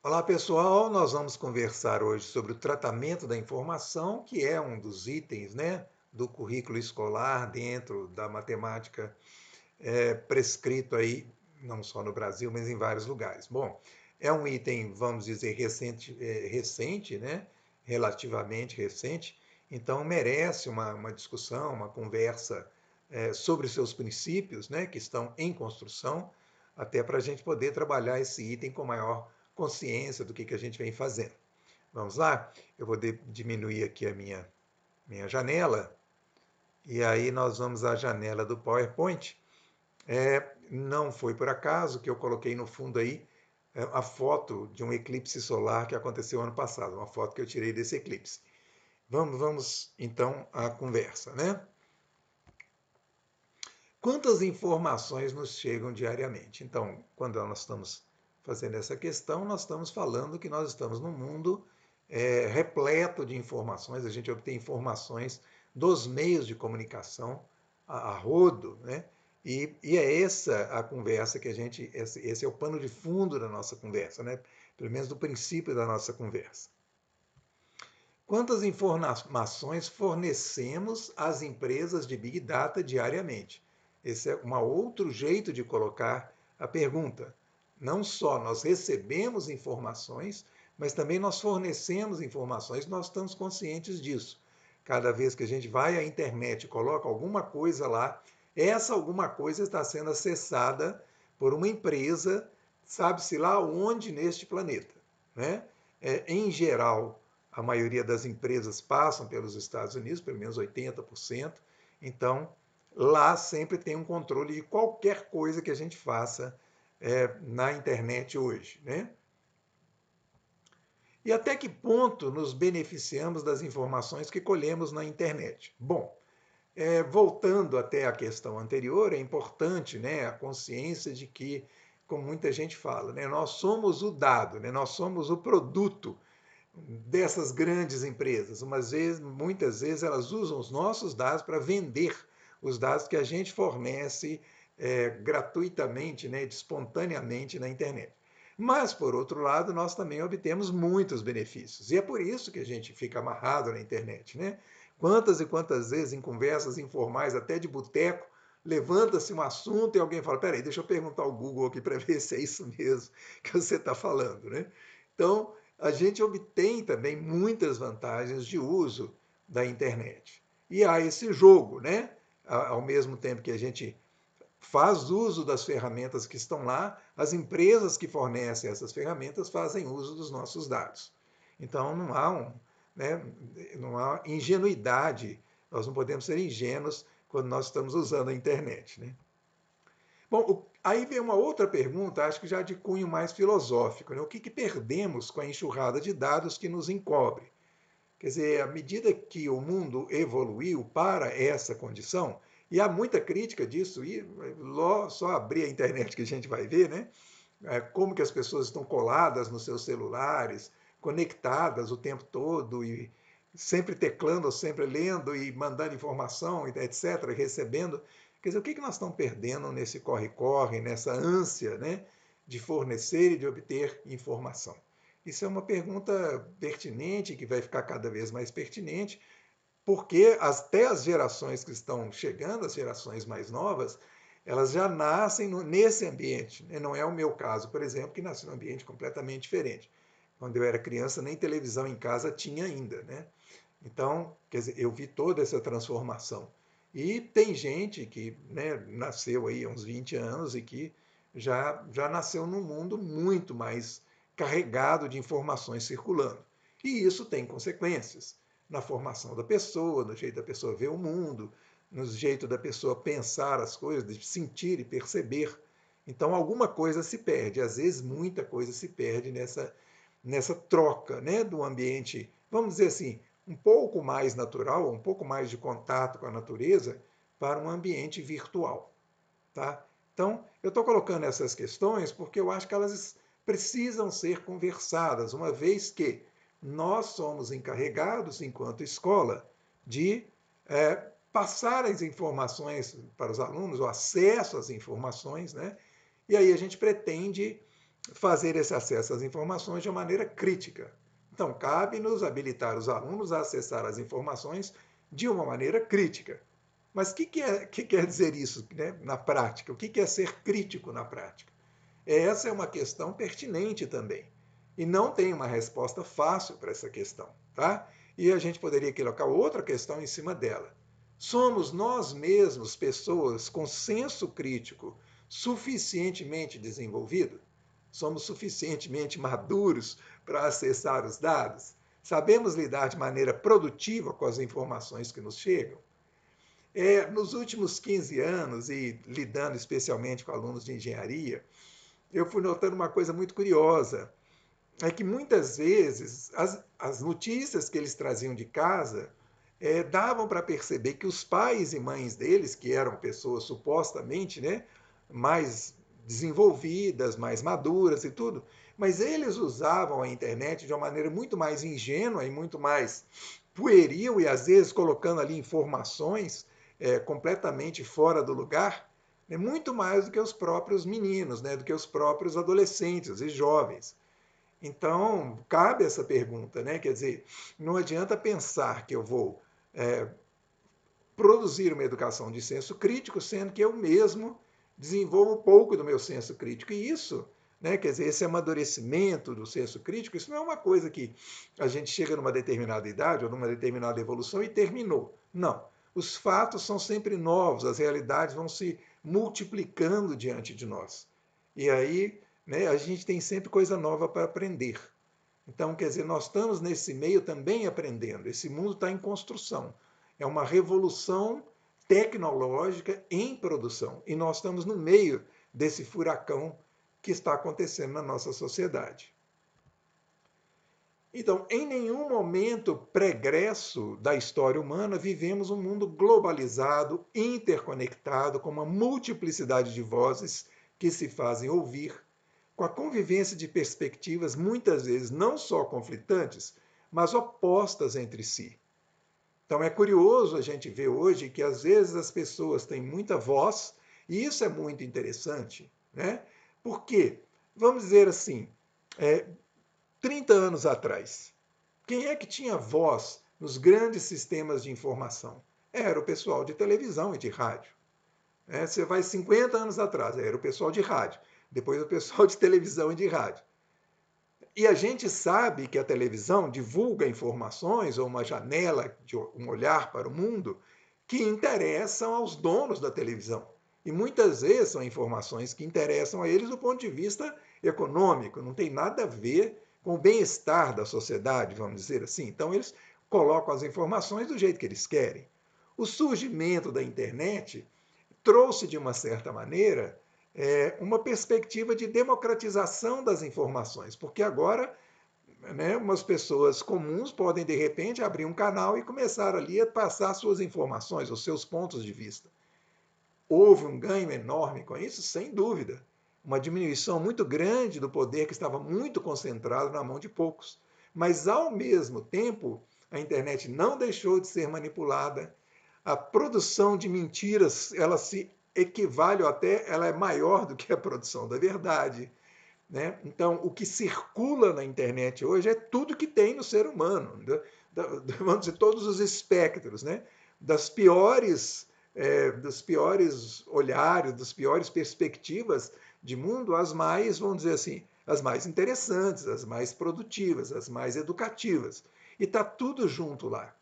Olá pessoal, nós vamos conversar hoje sobre o tratamento da informação, que é um dos itens, né, do currículo escolar dentro da matemática prescrito aí, não só no Brasil, mas em vários lugares. Bom, é um item, vamos dizer, recente, né, relativamente recente, então merece uma discussão, uma conversa sobre os seus princípios, né, que estão em construção, até para a gente poder trabalhar esse item com maior consciência do que a gente vem fazendo. Vamos lá? Eu vou diminuir aqui a minha janela, e aí nós vamos à janela do PowerPoint. Não foi por acaso que eu coloquei no fundo aí a foto de um eclipse solar que aconteceu ano passado, uma foto que eu tirei desse eclipse. Vamos então à conversa, né? Quantas informações nos chegam diariamente? Então, quando nós estamos fazendo essa questão, nós estamos falando que nós estamos num mundo repleto de informações, a gente obtém informações dos meios de comunicação a rodo, né? E é essa a conversa que a gente, esse é o pano de fundo da nossa conversa, né? Pelo menos do princípio da nossa conversa. Quantas informações fornecemos às empresas de Big Data diariamente? Esse é um outro jeito de colocar a pergunta. Não só nós recebemos informações, mas também nós fornecemos informações, nós estamos conscientes disso. Cada vez que a gente vai à internet e coloca alguma coisa lá, essa alguma coisa está sendo acessada por uma empresa, sabe-se lá onde neste planeta. Né? Em geral, a maioria das empresas passam pelos Estados Unidos, pelo menos 80%. Então, lá sempre tem um controle de qualquer coisa que a gente faça na internet hoje. Né? E até que ponto nos beneficiamos das informações que colhemos na internet? Bom, voltando até a questão anterior, é importante, né, a consciência de que, como muita gente fala, né, nós somos o dado, né, nós somos o produto dessas grandes empresas. Muitas vezes elas usam os nossos dados para vender os dados que a gente fornece gratuitamente, né, espontaneamente na internet. Mas, por outro lado, nós também obtemos muitos benefícios. E é por isso que a gente fica amarrado na internet. Né? Quantas e quantas vezes, em conversas informais, até de boteco, levanta-se um assunto e alguém fala: peraí, deixa eu perguntar ao Google aqui para ver se é isso mesmo que você está falando. Né? Então, a gente obtém também muitas vantagens de uso da internet. E há esse jogo, né? Ao mesmo tempo que a gente faz uso das ferramentas que estão lá, as empresas que fornecem essas ferramentas fazem uso dos nossos dados. Então né, não há ingenuidade, nós não podemos ser ingênuos quando nós estamos usando a internet. Né? Bom, aí vem uma outra pergunta, acho que já de cunho mais filosófico. Né? O que perdemos com a enxurrada de dados que nos encobre? Quer dizer, à medida que o mundo evoluiu para essa condição, e há muita crítica disso, e só abrir a internet que a gente vai ver, né? Como que as pessoas estão coladas nos seus celulares, conectadas o tempo todo, e sempre teclando, sempre lendo e mandando informação, etc., recebendo. Quer dizer, o que nós estamos perdendo nesse corre-corre, nessa ânsia, né, de fornecer e de obter informação? Isso é uma pergunta pertinente, que vai ficar cada vez mais pertinente, porque até as gerações que estão chegando, as gerações mais novas, elas já nascem nesse ambiente. Né? Não é o meu caso, por exemplo, que nasci num ambiente completamente diferente. Quando eu era criança, nem televisão em casa tinha ainda. Né? Então, quer dizer, eu vi toda essa transformação. E tem gente que, né, nasceu aí há uns 20 anos e que já nasceu num mundo muito mais carregado de informações circulando. E isso tem consequências na formação da pessoa, no jeito da pessoa ver o mundo, no jeito da pessoa pensar as coisas, de sentir e perceber. Então, alguma coisa se perde, às vezes muita coisa se perde nessa troca, né, do ambiente, vamos dizer assim, um pouco mais natural, um pouco mais de contato com a natureza, para um ambiente virtual. Tá? Então, eu estou colocando essas questões porque eu acho que elas precisam ser conversadas, uma vez que nós somos encarregados, enquanto escola, de passar as informações para os alunos, o acesso às informações, né? E aí a gente pretende fazer esse acesso às informações de uma maneira crítica. Então, cabe-nos habilitar os alunos a acessar as informações de uma maneira crítica. Mas o que quer dizer isso, né, na prática? O que é ser crítico na prática? Essa é uma questão pertinente também. E não tem uma resposta fácil para essa questão. Tá? E a gente poderia colocar outra questão em cima dela. Somos nós mesmos pessoas com senso crítico suficientemente desenvolvido? Somos suficientemente maduros para acessar os dados? Sabemos lidar de maneira produtiva com as informações que nos chegam? Nos últimos 15 anos, e lidando especialmente com alunos de engenharia, eu fui notando uma coisa muito curiosa. É que muitas vezes as notícias que eles traziam de casa davam para perceber que os pais e mães deles, que eram pessoas supostamente, né, mais desenvolvidas, mais maduras e tudo, mas eles usavam a internet de uma maneira muito mais ingênua e muito mais pueril e às vezes colocando ali informações completamente fora do lugar, né, muito mais do que os próprios meninos, né, do que os próprios adolescentes e jovens. Então, cabe essa pergunta, né? Quer dizer, não adianta pensar que eu vou é, produzir uma educação de senso crítico, sendo que eu mesmo desenvolvo pouco do meu senso crítico. E isso, né, quer dizer, esse amadurecimento do senso crítico, isso não é uma coisa que a gente chega numa determinada idade ou numa determinada evolução e terminou. Não. Os fatos são sempre novos, as realidades vão se multiplicando diante de nós. E aí, né, a gente tem sempre coisa nova para aprender. Então, quer dizer, nós estamos nesse meio também aprendendo. Esse mundo está em construção. É uma revolução tecnológica em produção. E nós estamos no meio desse furacão que está acontecendo na nossa sociedade. Então, em nenhum momento pregresso da história humana vivemos um mundo globalizado, interconectado, com uma multiplicidade de vozes que se fazem ouvir, com a convivência de perspectivas muitas vezes não só conflitantes, mas opostas entre si. Então é curioso a gente ver hoje que às vezes as pessoas têm muita voz, e isso é muito interessante, né? Porque, vamos dizer assim, é, 30 anos atrás, quem é que tinha voz nos grandes sistemas de informação? Era o pessoal de televisão e de rádio. Você vai 50 anos atrás, era o pessoal de rádio, depois o pessoal de televisão e de rádio. E a gente sabe que a televisão divulga informações ou uma janela de um olhar para o mundo que interessam aos donos da televisão. E muitas vezes são informações que interessam a eles do ponto de vista econômico, não tem nada a ver com o bem-estar da sociedade, vamos dizer assim. Então eles colocam as informações do jeito que eles querem. O surgimento da internet trouxe, de uma certa maneira, uma perspectiva de democratização das informações, porque agora, né, umas pessoas comuns podem, de repente, abrir um canal e começar ali a passar suas informações, os seus pontos de vista. Houve um ganho enorme com isso, sem dúvida. Uma diminuição muito grande do poder que estava muito concentrado na mão de poucos. Mas, ao mesmo tempo, a internet não deixou de ser manipulada. A produção de mentiras, ela se equivale ou até ela é maior do que a produção da verdade. Né? Então, o que circula na internet hoje é tudo que tem no ser humano, né? Vamos dizer, todos os espectros, né? das piores dos piores olhares, das piores perspectivas de mundo, as mais, vamos dizer assim, as mais interessantes, as mais produtivas, as mais educativas. E está tudo junto lá.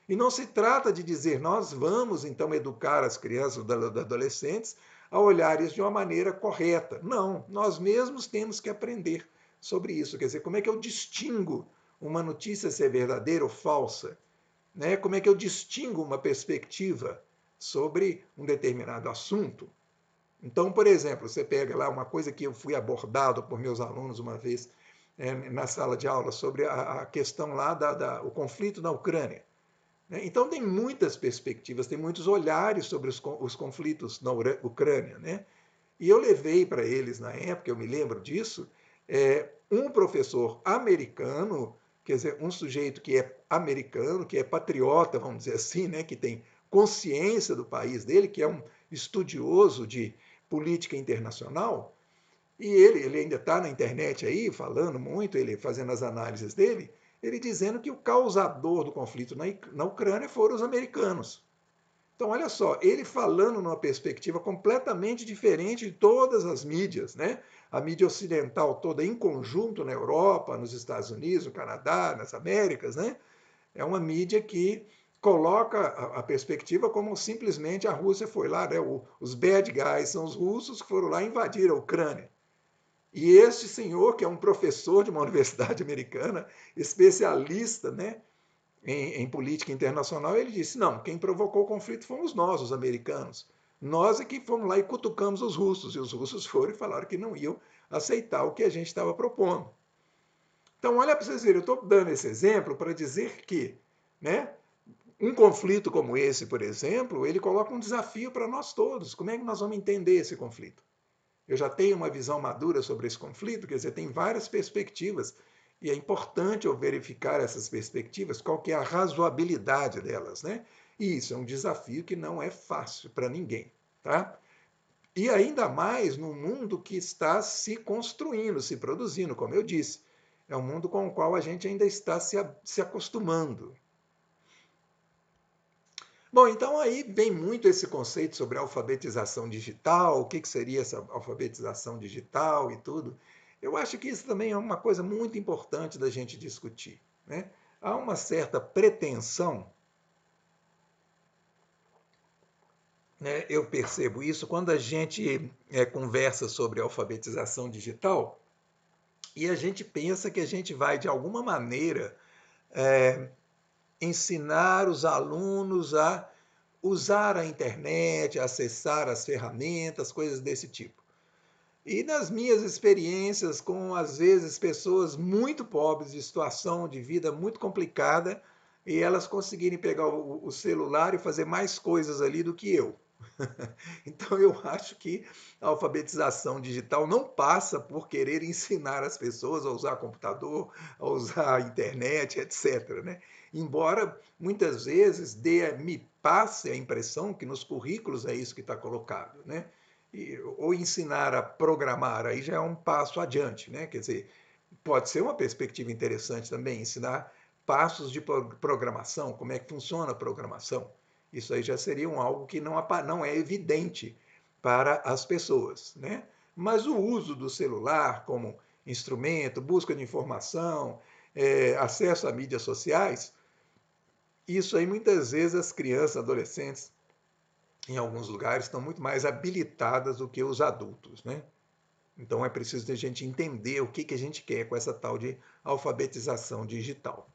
E não se trata de dizer nós vamos então educar as crianças ou adolescentes a olharem de uma maneira correta. Não, nós mesmos temos que aprender sobre isso. Quer dizer, como é que eu distingo uma notícia ser verdadeira ou falsa? Né? Como é que eu distingo uma perspectiva sobre um determinado assunto? Então, por exemplo, você pega lá uma coisa que eu fui abordado por meus alunos uma vez na sala de aula sobre a questão lá o conflito na Ucrânia. Então, tem muitas perspectivas, tem muitos olhares sobre os conflitos na Ucrânia. Né? E eu levei para eles, na época, eu me lembro disso, um professor americano, quer dizer, um sujeito que é americano, que é patriota, vamos dizer assim, né? que tem consciência do país dele, que é um estudioso de política internacional, E ele ainda está na internet aí, falando muito, ele fazendo as análises dele, ele dizendo que o causador do conflito na Ucrânia foram os americanos. Então, olha só, ele falando numa perspectiva completamente diferente de todas as mídias, né? A mídia ocidental toda em conjunto na Europa, nos Estados Unidos, no Canadá, nas Américas, né? É uma mídia que coloca a perspectiva como simplesmente a Rússia foi lá, né? Os bad guys são os russos que foram lá invadir a Ucrânia. E este senhor, que é um professor de uma universidade americana, especialista, né, em política internacional, ele disse: não, quem provocou o conflito fomos nós, os americanos. Nós é que fomos lá e cutucamos os russos, e os russos foram e falaram que não iam aceitar o que a gente estava propondo. Então, olha para vocês verem, eu estou dando esse exemplo para dizer que, né, um conflito como esse, por exemplo, ele coloca um desafio para nós todos. Como é que nós vamos entender esse conflito? Eu já tenho uma visão madura sobre esse conflito, quer dizer, tem várias perspectivas, e é importante eu verificar essas perspectivas, qual que é a razoabilidade delas, né? E isso é um desafio que não é fácil para ninguém, tá? E ainda mais num mundo que está se construindo, se produzindo, como eu disse. É um mundo com o qual a gente ainda está se acostumando. Bom, então aí vem muito esse conceito sobre alfabetização digital, o que seria essa alfabetização digital e tudo. Eu acho que isso também é uma coisa muito importante da gente discutir, né? Há uma certa pretensão, né? Eu percebo isso quando a gente conversa sobre alfabetização digital e a gente pensa que a gente vai, de alguma maneira, ensinar os alunos a usar a internet, acessar as ferramentas, coisas desse tipo. E nas minhas experiências com, às vezes, pessoas muito pobres, de situação de vida muito complicada, e elas conseguirem pegar o celular e fazer mais coisas ali do que eu. Então, eu acho que a alfabetização digital não passa por querer ensinar as pessoas a usar computador, a usar a internet, etc. Né? Embora muitas vezes me passe a impressão que nos currículos é isso que está colocado. Né? Ou ensinar a programar, aí já é um passo adiante. Né? Quer dizer, pode ser uma perspectiva interessante também, ensinar passos de programação, como é que funciona a programação. Isso aí já seria algo que não é evidente para as pessoas. Né? Mas o uso do celular como instrumento, busca de informação, acesso a mídias sociais, isso aí muitas vezes as crianças, adolescentes, em alguns lugares, estão muito mais habilitadas do que os adultos. Né? Então é preciso a gente entender o que a gente quer com essa tal de alfabetização digital.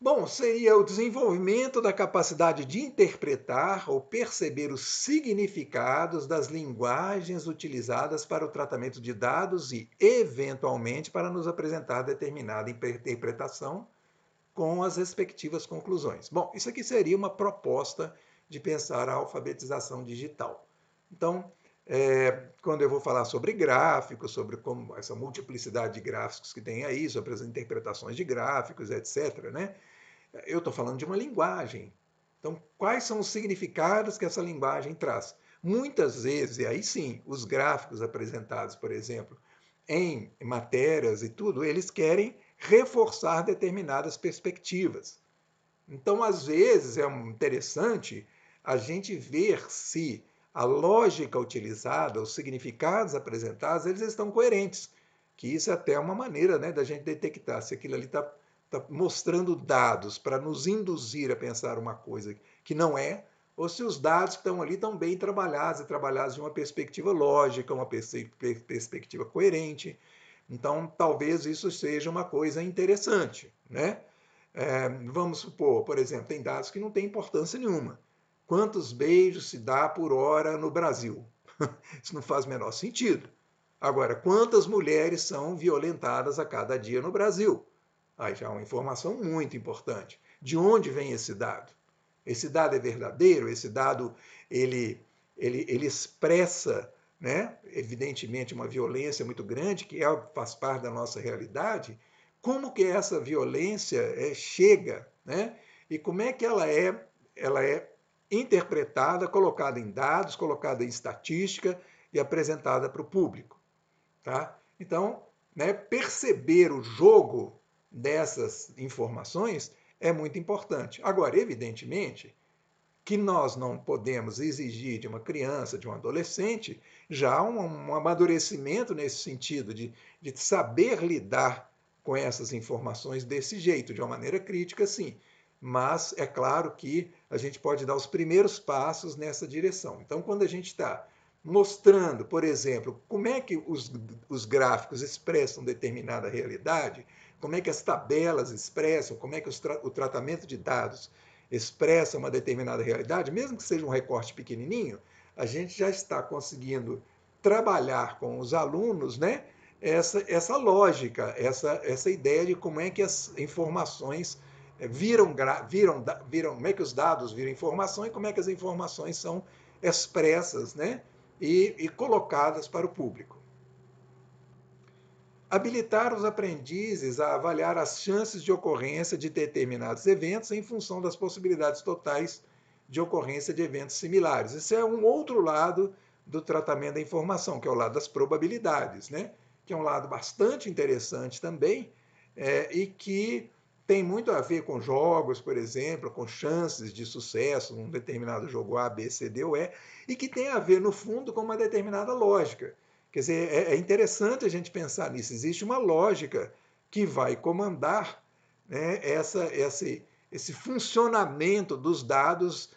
Bom, seria o desenvolvimento da capacidade de interpretar ou perceber os significados das linguagens utilizadas para o tratamento de dados e, eventualmente, para nos apresentar determinada interpretação com as respectivas conclusões. Bom, isso aqui seria uma proposta de pensar a alfabetização digital. Então, quando eu vou falar sobre gráficos, sobre como essa multiplicidade de gráficos que tem aí, sobre as interpretações de gráficos, etc., né? Eu estou falando de uma linguagem. Então, quais são os significados que essa linguagem traz? Muitas vezes, e aí sim, os gráficos apresentados, por exemplo, em matérias e tudo, eles querem reforçar determinadas perspectivas. Então, às vezes, é interessante a gente ver se a lógica utilizada, os significados apresentados, eles estão coerentes. Que isso é até uma maneira, né, da gente detectar se aquilo ali está mostrando dados para nos induzir a pensar uma coisa que não é, ou se os dados que estão ali estão bem trabalhados e trabalhados de uma perspectiva lógica, uma perspectiva coerente. Então, talvez isso seja uma coisa interessante, né? Vamos supor, por exemplo, tem dados que não têm importância nenhuma. Quantos beijos se dá por hora no Brasil? Isso não faz o menor sentido. Agora, quantas mulheres são violentadas a cada dia no Brasil? Aí já é uma informação muito importante. De onde vem esse dado? Esse dado é verdadeiro? Esse dado ele expressa, né, evidentemente, uma violência muito grande que faz parte da nossa realidade? Como que essa violência chega, né? E como é que ela é interpretada, colocada em dados, colocada em estatística, e apresentada para o público. Tá? Então, né, perceber o jogo dessas informações é muito importante. Agora, evidentemente, que nós não podemos exigir de uma criança, de um adolescente, já um amadurecimento nesse sentido, de saber lidar com essas informações desse jeito, de uma maneira crítica, sim. Mas é claro que a gente pode dar os primeiros passos nessa direção. Então, quando a gente está mostrando, por exemplo, como é que os gráficos expressam determinada realidade, como é que as tabelas expressam, como é que o tratamento de dados expressa uma determinada realidade, mesmo que seja um recorte pequenininho, a gente já está conseguindo trabalhar com os alunos, né, essa lógica, essa ideia de como é que as informações como é que os dados viram informação e como é que as informações são expressas, né, e colocadas para o público. Habilitar os aprendizes a avaliar as chances de ocorrência de determinados eventos em função das possibilidades totais de ocorrência de eventos similares. Esse é um outro lado do tratamento da informação, que é o lado das probabilidades, né? Que é um lado bastante interessante também, e que tem muito a ver com jogos, por exemplo, com chances de sucesso num determinado jogo A, B, C, D ou E, e que tem a ver, no fundo, com uma determinada lógica. Quer dizer, é interessante a gente pensar nisso. Existe uma lógica que vai comandar, né, esse funcionamento dos dados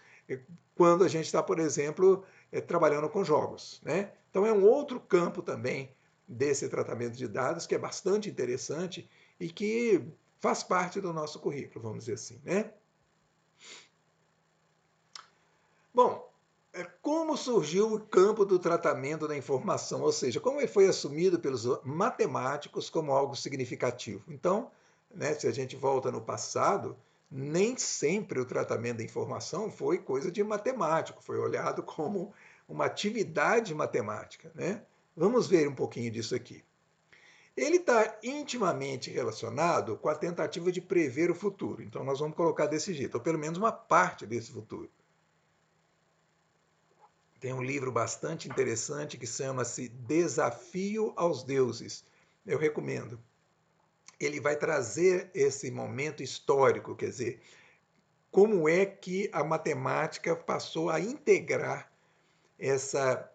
quando a gente está, por exemplo, trabalhando com jogos. Né? Então, é um outro campo também desse tratamento de dados que é bastante interessante e que faz parte do nosso currículo, vamos dizer assim. Né? Bom, como surgiu o campo do tratamento da informação, ou seja, como ele foi assumido pelos matemáticos como algo significativo. Então, né, se a gente volta no passado, nem sempre o tratamento da informação foi coisa de matemático, foi olhado como uma atividade matemática. Né? Vamos ver um pouquinho disso aqui. Ele está intimamente relacionado com a tentativa de prever o futuro. Então, nós vamos colocar desse jeito, ou pelo menos uma parte desse futuro. Tem um livro bastante interessante que chama-se Desafio aos Deuses. Eu recomendo. Ele vai trazer esse momento histórico, quer dizer, como é que a matemática passou a integrar essa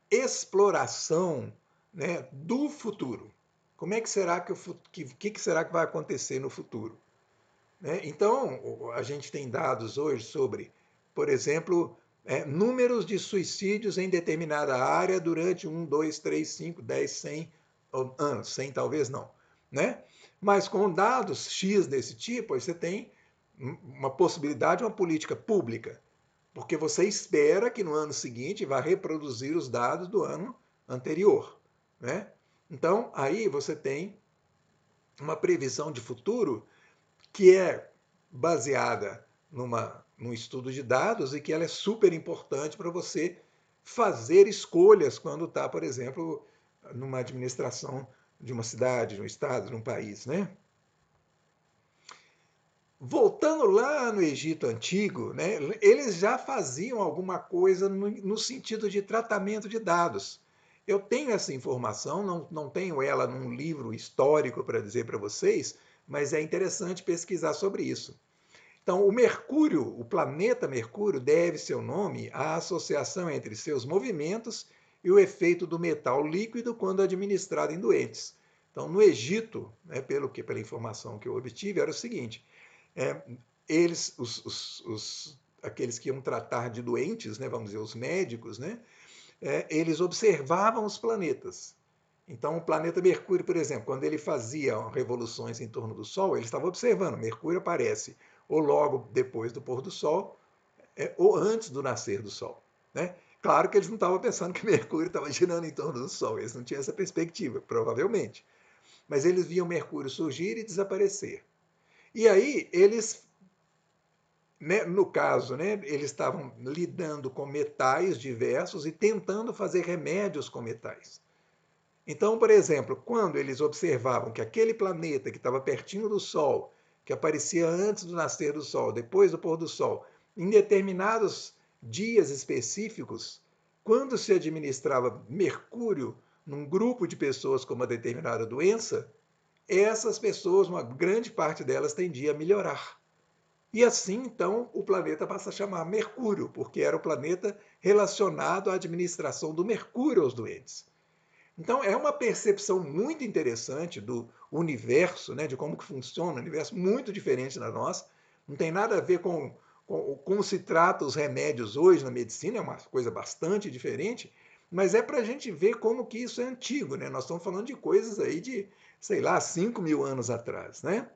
exploração, né, do futuro. Como é que será que será que vai acontecer no futuro? Né? Então, a gente tem dados hoje sobre, por exemplo, números de suicídios em determinada área durante 1, 2, 3, 5, 10, 100 anos. 100 talvez não. Né? Mas com dados X desse tipo, você tem uma possibilidade, uma política pública, porque você espera que no ano seguinte vá reproduzir os dados do ano anterior. Né? Então, aí você tem uma previsão de futuro que é baseada num estudo de dados e que ela é super importante para você fazer escolhas quando está, por exemplo, numa administração de uma cidade, de um estado, de um país. Né? Voltando lá no Egito Antigo, né, eles já faziam alguma coisa no sentido de tratamento de dados. Eu tenho essa informação, não tenho ela num livro histórico para dizer para vocês, mas é interessante pesquisar sobre isso. Então, o Mercúrio, o planeta Mercúrio, deve seu nome à associação entre seus movimentos e o efeito do metal líquido quando administrado em doentes. Então, no Egito, né, pela informação que eu obtive, era o seguinte: é, eles, aqueles que iam tratar de doentes, né, vamos dizer, os médicos, né, eles observavam os planetas. Então, o planeta Mercúrio, por exemplo, quando ele fazia revoluções em torno do Sol, ele estava observando. Mercúrio aparece ou logo depois do pôr do Sol, ou antes do nascer do Sol. Né? Claro que eles não estavam pensando que Mercúrio estava girando em torno do Sol, eles não tinham essa perspectiva, provavelmente. Mas eles viam Mercúrio surgir e desaparecer. E aí, eles, né, no caso, né, eles estavam lidando com metais diversos e tentando fazer remédios com metais. Então, por exemplo, quando eles observavam que aquele planeta que estava pertinho do Sol, que aparecia antes do nascer do Sol, depois do pôr do Sol, em determinados dias específicos, quando se administrava mercúrio num grupo de pessoas com uma determinada doença, essas pessoas, uma grande parte delas, tendia a melhorar. E assim, então, o planeta passa a chamar Mercúrio, porque era o planeta relacionado à administração do mercúrio aos doentes. Então, é uma percepção muito interessante do universo, né, de como que funciona o universo, muito diferente da nossa. Não tem nada a ver com como se trata os remédios hoje na medicina, é uma coisa bastante diferente, mas é para a gente ver como que isso é antigo. Né? Nós estamos falando de coisas aí de, sei lá, 5.000 anos atrás. Né?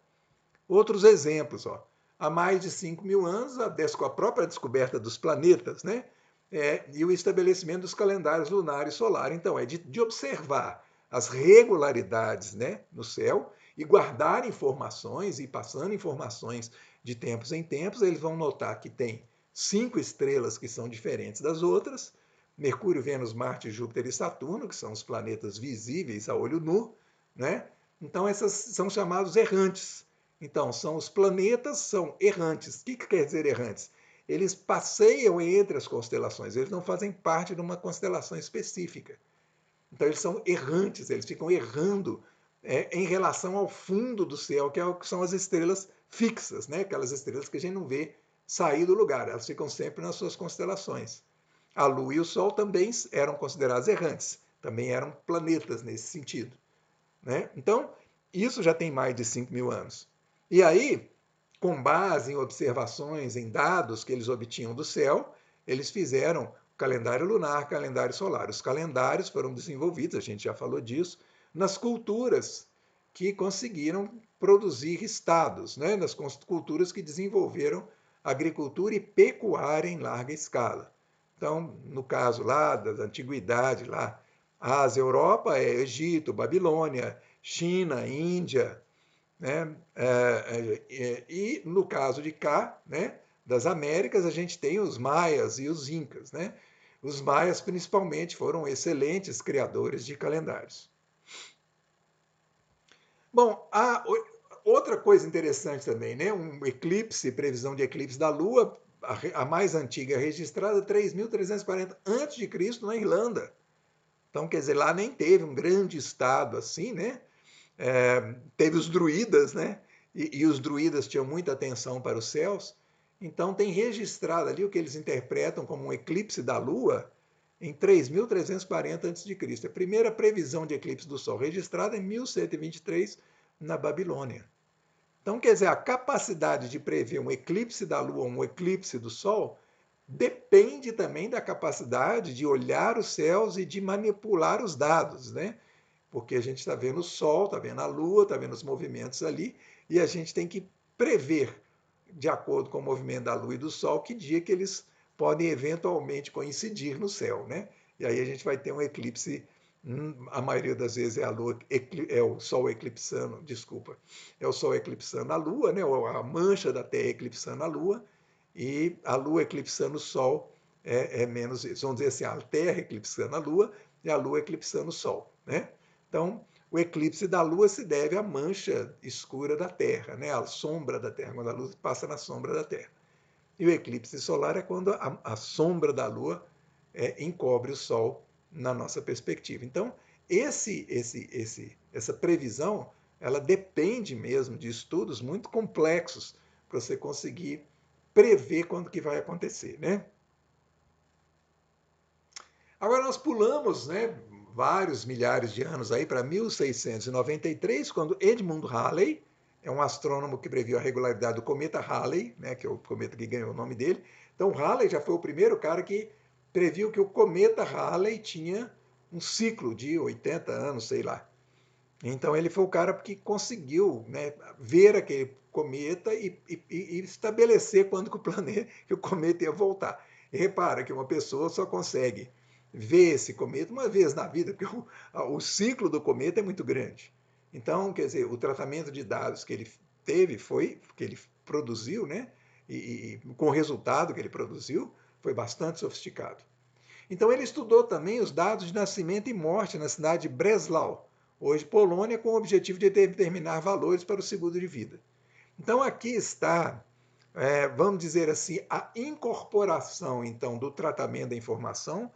Outros exemplos, ó. Há mais de 5.000 anos, com a própria descoberta dos planetas, né? E o estabelecimento dos calendários lunar e solar. Então, é de observar as regularidades, né, no céu e guardar informações e passando informações de tempos em tempos, eles vão notar que tem 5 estrelas que são diferentes das outras, Mercúrio, Vênus, Marte, Júpiter e Saturno, que são os planetas visíveis a olho nu, né? Então, essas são chamados errantes. Então, são os planetas são errantes. O que quer dizer errantes? Eles passeiam entre as constelações, eles não fazem parte de uma constelação específica. Então, eles são errantes, eles ficam errando em relação ao fundo do céu, que são as estrelas fixas, né? Aquelas estrelas que a gente não vê sair do lugar, elas ficam sempre nas suas constelações. A Lua e o Sol também eram considerados errantes, também eram planetas nesse sentido. Né? Então, isso já tem mais de 5.000 anos. E aí, com base em observações, em dados que eles obtinham do céu, eles fizeram calendário lunar, calendário solar. Os calendários foram desenvolvidos, a gente já falou disso, nas culturas que conseguiram produzir estados, né? Nas culturas que desenvolveram agricultura e pecuária em larga escala. Então, no caso lá da antiguidade, lá, Ásia, Europa é Egito, Babilônia, China, Índia, né? E no caso de cá, né, das Américas, a gente tem os maias e os incas. Né? Os maias, principalmente, foram excelentes criadores de calendários. Bom, outra coisa interessante também, né? Um eclipse, previsão de eclipse da Lua, a mais antiga registrada, 3.340 a.C., na Irlanda. Então, quer dizer, lá nem teve um grande estado assim, né? Teve os druidas, né? E os druidas tinham muita atenção para os céus. Então, tem registrado ali o que eles interpretam como um eclipse da Lua em 3.340 a.C. A primeira previsão de eclipse do Sol registrada em 1123 na Babilônia. Então, quer dizer, a capacidade de prever um eclipse da Lua, um eclipse do Sol, depende também da capacidade de olhar os céus e de manipular os dados, né? Porque a gente está vendo o Sol, está vendo a Lua, está vendo os movimentos ali, e a gente tem que prever, de acordo com o movimento da Lua e do Sol, que dia que eles podem eventualmente coincidir no céu, né? E aí a gente vai ter um eclipse, a maioria das vezes é a Lua, é o Sol eclipsando, desculpa, é o Sol eclipsando a Lua, né? A mancha da Terra eclipsando a Lua, e a Lua eclipsando o Sol é menos isso. Vamos dizer assim, a Terra eclipsando a Lua e a Lua eclipsando o Sol, né? Então, o eclipse da Lua se deve à mancha escura da Terra, né? À sombra da Terra, quando a luz passa na sombra da Terra. E o eclipse solar é quando a sombra da Lua encobre o Sol na nossa perspectiva. Então, essa previsão, ela depende mesmo de estudos muito complexos para você conseguir prever quando que vai acontecer, né? Agora nós pulamos, né, vários milhares de anos aí para 1693, quando Edmund Halley, é um astrônomo que previu a regularidade do cometa Halley, né, que é o cometa que ganhou o nome dele. Então Halley já foi o primeiro cara que previu que o cometa Halley tinha um ciclo de 80 anos, sei lá. Então ele foi o cara que conseguiu, né, ver aquele cometa e estabelecer quando que que o cometa ia voltar. E repara que uma pessoa só consegue ver esse cometa uma vez na vida, porque o ciclo do cometa é muito grande. Então, quer dizer, o tratamento de dados que ele teve que ele produziu, né, e com o resultado que ele produziu, foi bastante sofisticado. Então ele estudou também os dados de nascimento e morte na cidade de Breslau, hoje Polônia, com o objetivo de determinar valores para o seguro de vida. Então aqui está, vamos dizer assim, a incorporação então do tratamento da informação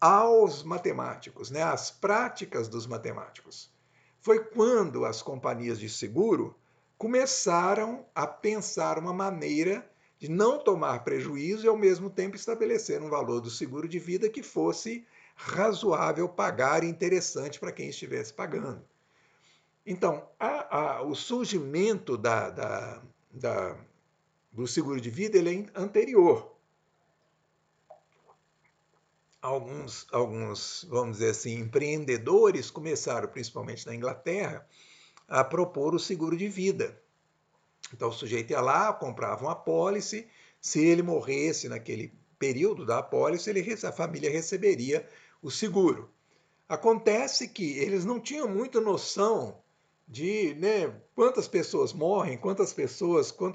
aos matemáticos, né, às práticas dos matemáticos. Foi quando as companhias de seguro começaram a pensar uma maneira de não tomar prejuízo e, ao mesmo tempo, estabelecer um valor do seguro de vida que fosse razoável pagar e interessante para quem estivesse pagando. Então, o surgimento do seguro de vida ele é anterior. Alguns, vamos dizer assim, empreendedores começaram, principalmente na Inglaterra, a propor o seguro de vida. Então, o sujeito ia lá, comprava uma apólice, se ele morresse naquele período da apólice, a família receberia o seguro. Acontece que eles não tinham muita noção de, né, quantas pessoas morrem, quanto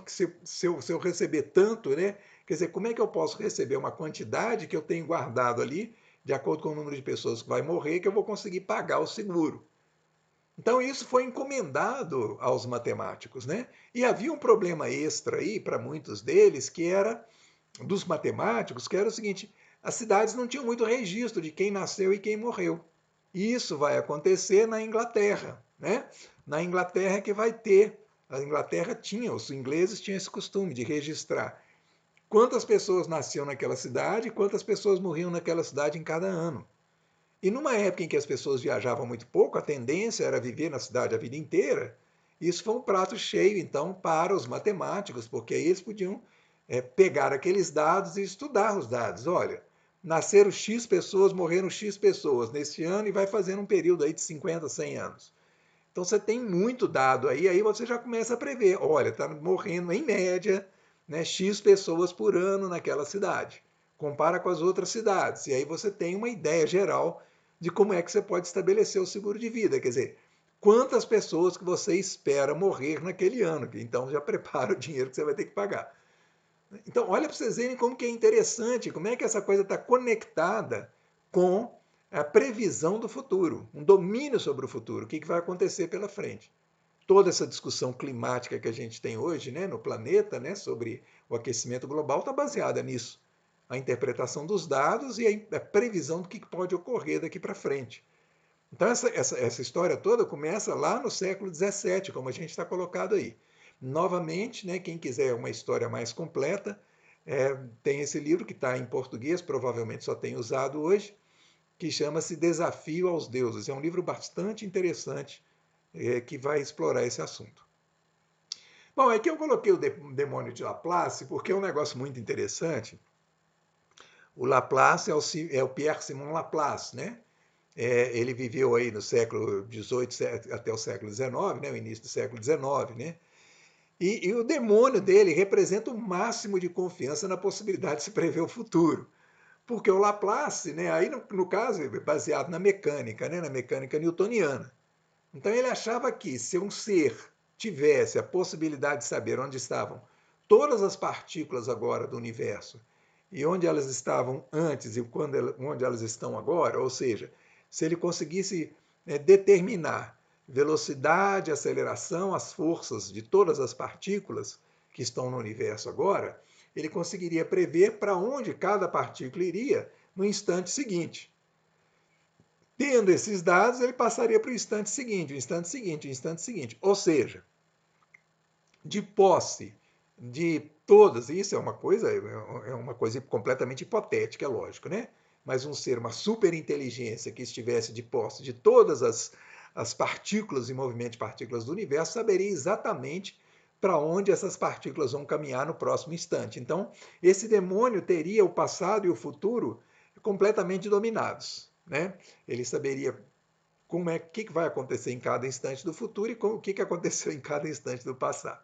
que se eu receber tanto, né? Quer dizer, como é que eu posso receber uma quantidade que eu tenho guardado ali, de acordo com o número de pessoas que vai morrer, que eu vou conseguir pagar o seguro. Então isso foi encomendado aos matemáticos, né? E havia um problema extra aí para muitos deles, que era dos matemáticos, que era o seguinte: as cidades não tinham muito registro de quem nasceu e quem morreu. E isso vai acontecer na Inglaterra, né? Na Inglaterra que vai ter, a Inglaterra tinha, os ingleses tinham esse costume de registrar quantas pessoas nasciam naquela cidade e quantas pessoas morriam naquela cidade em cada ano. E numa época em que as pessoas viajavam muito pouco, a tendência era viver na cidade a vida inteira. Isso foi um prato cheio, então, para os matemáticos, porque aí eles podiam pegar aqueles dados e estudar os dados. Olha, nasceram X pessoas, morreram X pessoas nesse ano e vai fazendo um período aí de 50, 100 anos. Então você tem muito dado aí você já começa a prever. Olha, está morrendo em média, né, X pessoas por ano naquela cidade. Compara com as outras cidades. E aí você tem uma ideia geral de como é que você pode estabelecer o seguro de vida. Quer dizer, quantas pessoas que você espera morrer naquele ano. Então já prepara o dinheiro que você vai ter que pagar. Então, olha para vocês verem como que é interessante, como é que essa coisa está conectada com a previsão do futuro, um domínio sobre o futuro, o que vai acontecer pela frente. Toda essa discussão climática que a gente tem hoje, né, no planeta, né, sobre o aquecimento global, está baseada nisso. A interpretação dos dados e a previsão do que pode ocorrer daqui para frente. Então, essa história toda começa lá no século XVII, como a gente está colocado aí. Novamente, né, quem quiser uma história mais completa, tem esse livro que está em português, provavelmente só tem usado hoje, que chama-se Desafio aos Deuses. É um livro bastante interessante que vai explorar esse assunto. Bom, aqui eu coloquei o demônio de Laplace porque é um negócio muito interessante. O Laplace é o Pierre-Simon Laplace, né? Ele viveu aí no século XVIII até o século XIX, né? O início do século XIX, né? E o demônio dele representa o máximo de confiança na possibilidade de se prever o futuro. Porque o Laplace, né, aí no caso, é baseado na mecânica, né, na mecânica newtoniana. Então ele achava que se um ser tivesse a possibilidade de saber onde estavam todas as partículas agora do universo e onde elas estavam antes e onde elas estão agora, ou seja, se ele conseguisse determinar velocidade, aceleração, as forças de todas as partículas que estão no universo agora, ele conseguiria prever para onde cada partícula iria no instante seguinte. Tendo esses dados, ele passaria para o instante seguinte, o instante seguinte, o instante seguinte. Ou seja, de posse de todas, isso é uma coisa completamente hipotética, é lógico, né? Mas um ser, uma superinteligência que estivesse de posse de todas as partículas e movimento de partículas do universo, saberia exatamente para onde essas partículas vão caminhar no próximo instante. Então, esse demônio teria o passado e o futuro completamente dominados, né? Ele saberia o que vai acontecer em cada instante do futuro e o que aconteceu em cada instante do passado.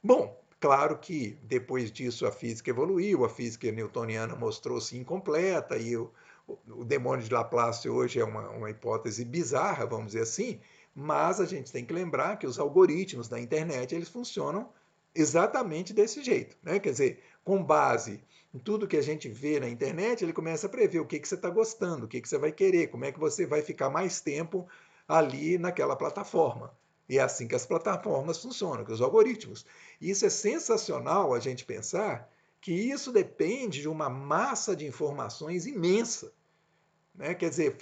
Bom, claro que depois disso a física evoluiu, a física newtoniana mostrou-se incompleta e o demônio de Laplace hoje é uma hipótese bizarra, vamos dizer assim, mas a gente tem que lembrar que os algoritmos da internet eles funcionam exatamente desse jeito, né? Quer dizer, com base em tudo que a gente vê na internet, ele começa a prever o que você está gostando, o que você vai querer, como é que você vai ficar mais tempo ali naquela plataforma. E é assim que as plataformas funcionam, que os algoritmos. E isso é sensacional a gente pensar que isso depende de uma massa de informações imensa. né? Quer dizer,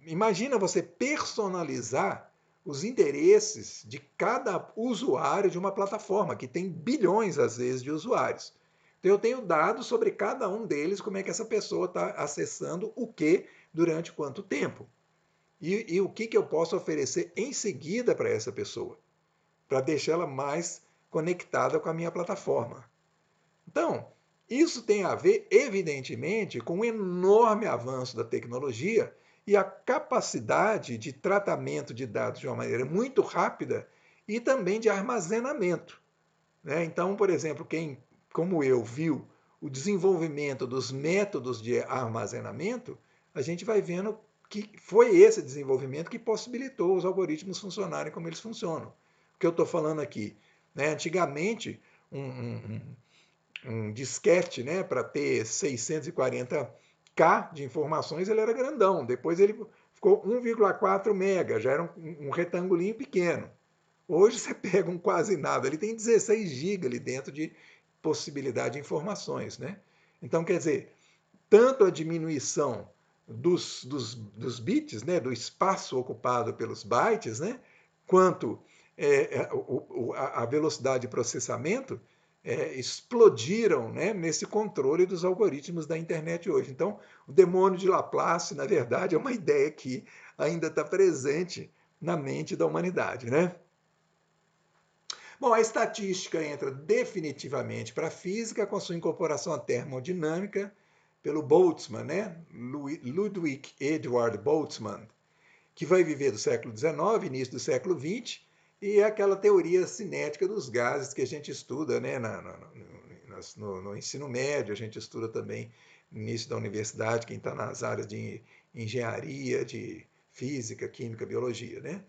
imagina você personalizar os interesses de cada usuário de uma plataforma, que tem bilhões, às vezes, de usuários. Então, eu tenho dados sobre cada um deles, como é que essa pessoa está acessando o que, durante quanto tempo. E o que eu posso oferecer em seguida para essa pessoa, para deixá-la mais conectada com a minha plataforma. Então, isso tem a ver, evidentemente, com o enorme avanço da tecnologia e a capacidade de tratamento de dados de uma maneira muito rápida e também de armazenamento, né? Então, por exemplo, quem, como eu, viu o desenvolvimento dos métodos de armazenamento, a gente vai vendo que foi esse desenvolvimento que possibilitou os algoritmos funcionarem como eles funcionam. O que eu estou falando aqui, né? Antigamente, um disquete, né, para ter 640K de informações, ele era grandão. Depois ele ficou 1,4 mega, já era um retangulinho pequeno. Hoje você pega um quase nada, ele tem 16 GB ali dentro de possibilidade de informações, né? Então, quer dizer, tanto a diminuição dos bits, né, do espaço ocupado pelos bytes, né, quanto a velocidade de processamento explodiram, né, nesse controle dos algoritmos da internet hoje. Então, o demônio de Laplace, na verdade, é uma ideia que ainda está presente na mente da humanidade, né? Bom, a estatística entra definitivamente para a física com sua incorporação à termodinâmica pelo Boltzmann, né? Ludwig Edward Boltzmann, que vai viver do século XIX, início do século XX, e é aquela teoria cinética dos gases que a gente estuda, né, no ensino médio, a gente estuda também no início da universidade, quem está nas áreas de engenharia, de física, química, biologia, né?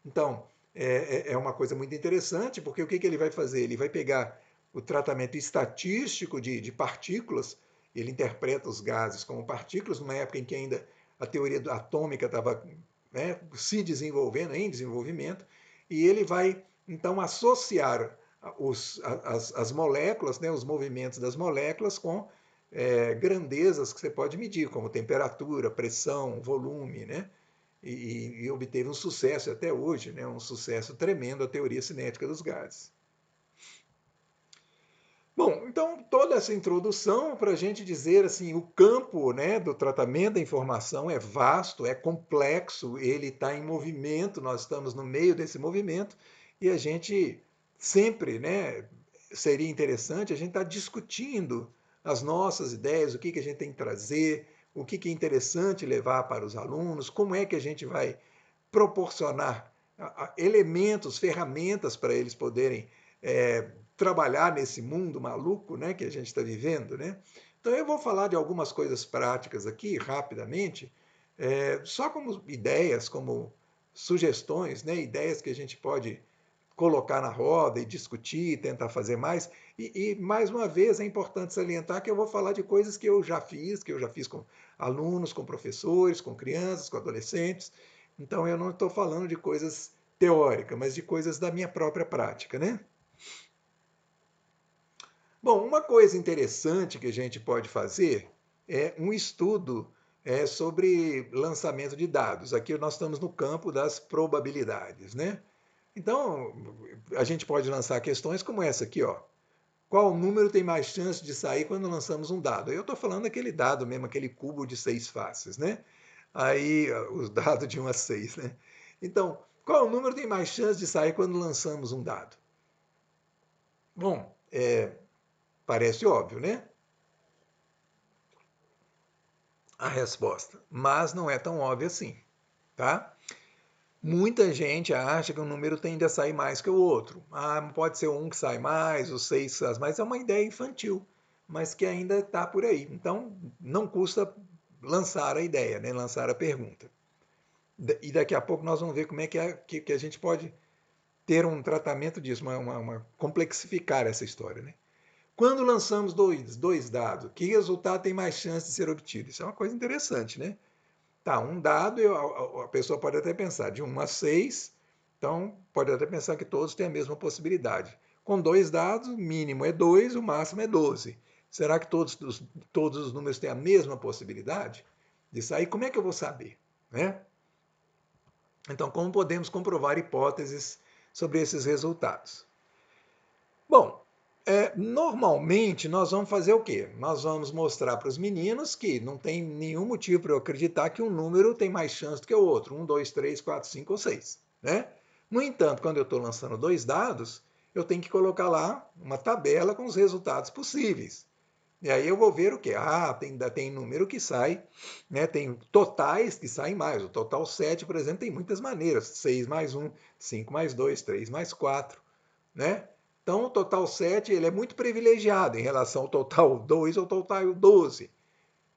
Então, é uma coisa muito interessante, porque o que ele vai fazer? Ele vai pegar o tratamento estatístico de partículas, ele interpreta os gases como partículas, numa época em que ainda a teoria atômica estava, né, se desenvolvendo, em desenvolvimento, e ele vai, então, associar as moléculas, né, os movimentos das moléculas com grandezas que você pode medir, como temperatura, pressão, volume, né? E obteve um sucesso até hoje, né, um sucesso tremendo a teoria cinética dos gases. Bom, então toda essa introdução para a gente dizer assim, o campo, né, do tratamento da informação é vasto, é complexo, ele está em movimento, nós estamos no meio desse movimento e a gente sempre, né, seria interessante a gente estar discutindo as nossas ideias, o que a gente tem que trazer, o que é interessante levar para os alunos, como é que a gente vai proporcionar elementos, ferramentas para eles poderem trabalhar nesse mundo maluco, né, que a gente está vivendo, né? Então eu vou falar de algumas coisas práticas aqui rapidamente, só como ideias, como sugestões, né, ideias que a gente pode colocar na roda e discutir, tentar fazer mais. E mais uma vez é importante salientar que eu vou falar de coisas que eu já fiz com alunos, com professores, com crianças, com adolescentes. Então eu não estou falando de coisas teóricas, mas de coisas da minha própria prática, né? Bom, uma coisa interessante que a gente pode fazer é um estudo sobre lançamento de dados. Aqui nós estamos no campo das probabilidades, né? Então, a gente pode lançar questões como essa aqui, ó. Qual número tem mais chance de sair quando lançamos um dado? Eu estou falando daquele dado mesmo, aquele cubo de 6 faces, né? Aí, os dados de 1 a 6, né? Então, qual número tem mais chance de sair quando lançamos um dado? Bom, parece óbvio, né? A resposta. Mas não é tão óbvio assim, tá? Muita gente acha que um número tende a sair mais que o outro. Ah, pode ser um que sai mais, o seis que sai mais. É uma ideia infantil, mas que ainda está por aí. Então, não custa lançar a ideia, né? Lançar a pergunta. E daqui a pouco nós vamos ver como é que a gente pode ter um tratamento disso, complexificar essa história, né? Quando lançamos dois dados, que resultado tem mais chance de ser obtido? Isso é uma coisa interessante, né? Tá, um dado, a pessoa pode até pensar de 1 a 6, então pode até pensar que todos têm a mesma possibilidade. Com dois dados, o mínimo é 2, o máximo é 12. Será que todos os números têm a mesma possibilidade? de sair, como é que eu vou saber, né? Então, como podemos comprovar hipóteses sobre esses resultados? Bom, normalmente nós vamos fazer o quê? Nós vamos mostrar para os meninos que não tem nenhum motivo para eu acreditar que um número tem mais chance do que o outro. 1, 2, 3, 4, 5 ou 6. Né? No entanto, quando eu estou lançando dois dados, eu tenho que colocar lá uma tabela com os resultados possíveis. E aí eu vou ver o quê? Tem número que sai, né? Tem totais que saem mais. O total 7, por exemplo, tem muitas maneiras. 6 mais 1, 5 mais 2, 3 mais 4, né? Então, o total 7 ele é muito privilegiado em relação ao total 2 ou total 12.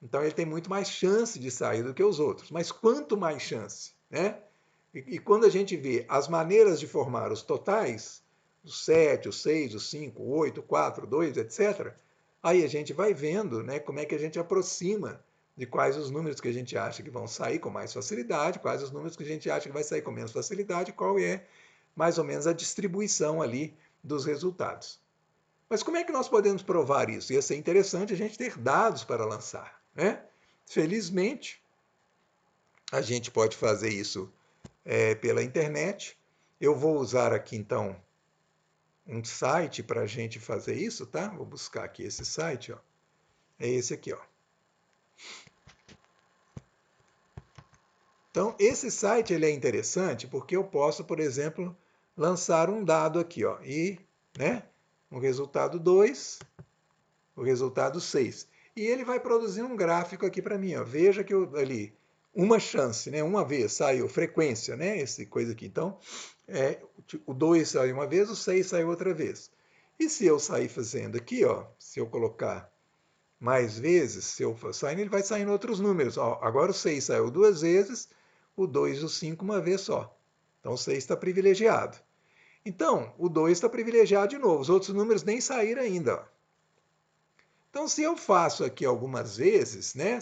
Então, ele tem muito mais chance de sair do que os outros. Mas quanto mais chance, né? E quando a gente vê as maneiras de formar os totais, o 7, o 6, o 5, o 8, o 4, o 2, etc., aí a gente vai vendo, né, como é que a gente aproxima de quais os números que a gente acha que vão sair com mais facilidade, quais os números que a gente acha que vai sair com menos facilidade, qual é mais ou menos a distribuição ali dos resultados. Mas como é que nós podemos provar isso? Ia ser interessante a gente ter dados para lançar, né? Felizmente, a gente pode fazer isso pela internet. Eu vou usar aqui então um site para a gente fazer isso, tá? Vou buscar aqui esse site, ó. É esse aqui, ó. Então, esse site ele é interessante porque eu posso, por exemplo, lançar um dado aqui, ó, e, né, o resultado 2, o resultado 6. E ele vai produzir um gráfico aqui para mim, ó. Veja que ali uma chance, né, uma vez saiu frequência, né, esse coisa aqui. Então, o 2 saiu uma vez, o 6 saiu outra vez. E se eu sair fazendo aqui, ó, se eu colocar mais vezes, se eu for saindo, ele vai saindo outros números. Ó, agora o 6 saiu duas vezes, o 2 e o 5 uma vez só. Então o 6 está privilegiado. Então, o 2 está privilegiado de novo. Os outros números nem saíram ainda. Ó. Então, se eu faço aqui algumas vezes, né?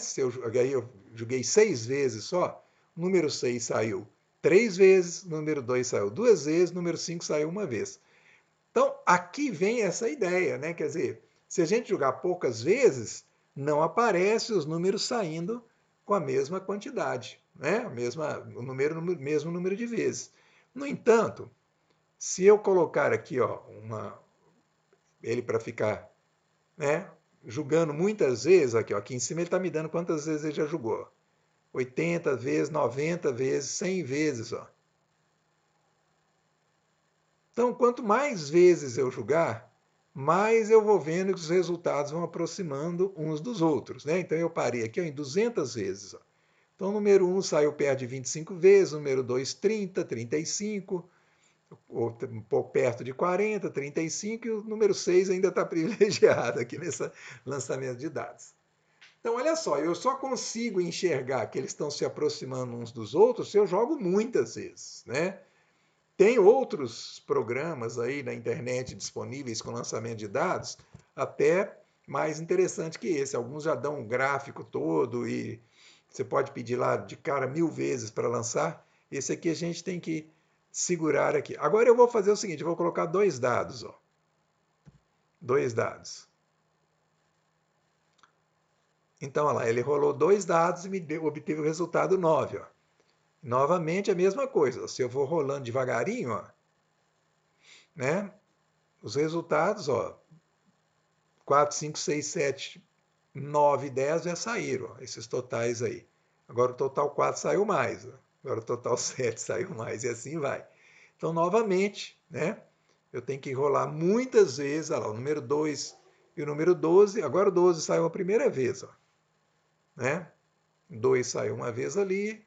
Aí eu joguei 6 vezes só, o número 6 saiu 3 vezes, o número 2 saiu 2 vezes, o número 5 saiu uma vez. Então, aqui vem essa ideia, né? Quer dizer, se a gente jogar poucas vezes, não aparece os números saindo com a mesma quantidade, né? Mesmo número de vezes. No entanto, se eu colocar aqui, ó, ele para ficar, né, jogando muitas vezes, aqui em cima ele está me dando quantas vezes ele já jogou. 80 vezes, 90 vezes, 100 vezes, ó. Então, quanto mais vezes eu jogar, mais eu vou vendo que os resultados vão aproximando uns dos outros. Né? Então, eu parei aqui ó, em 200 vezes. Ó. Então, o número 1 saiu perto de 25 vezes, o número 2, 30, 35, ou um pouco perto de 40, 35, e o número 6 ainda está privilegiado aqui nesse lançamento de dados. Então, olha só, eu só consigo enxergar que eles estão se aproximando uns dos outros se eu jogo muitas vezes. Né? Tem outros programas aí na internet disponíveis com lançamento de dados, até mais interessante que esse. Alguns já dão um gráfico todo e você pode pedir lá de cara 1000 vezes para lançar. Esse aqui a gente tem que segurar aqui. Agora eu vou fazer o seguinte, eu vou colocar dois dados. Ó. Dois dados. Então, olha lá, ele rolou dois dados e obteve o resultado 9. Ó. Novamente a mesma coisa. Se eu vou rolando devagarinho, ó, né? Os resultados, ó, 4, 5, 6, 7, 9, 10 já saíram, ó, esses totais aí. Agora o total 4 saiu mais, ó. Agora o total 7 saiu mais, e assim vai. Então, novamente, né, eu tenho que rolar muitas vezes, olha lá, o número 2 e o número 12. Agora o 12 saiu a primeira vez, ó, né? 2 saiu uma vez ali.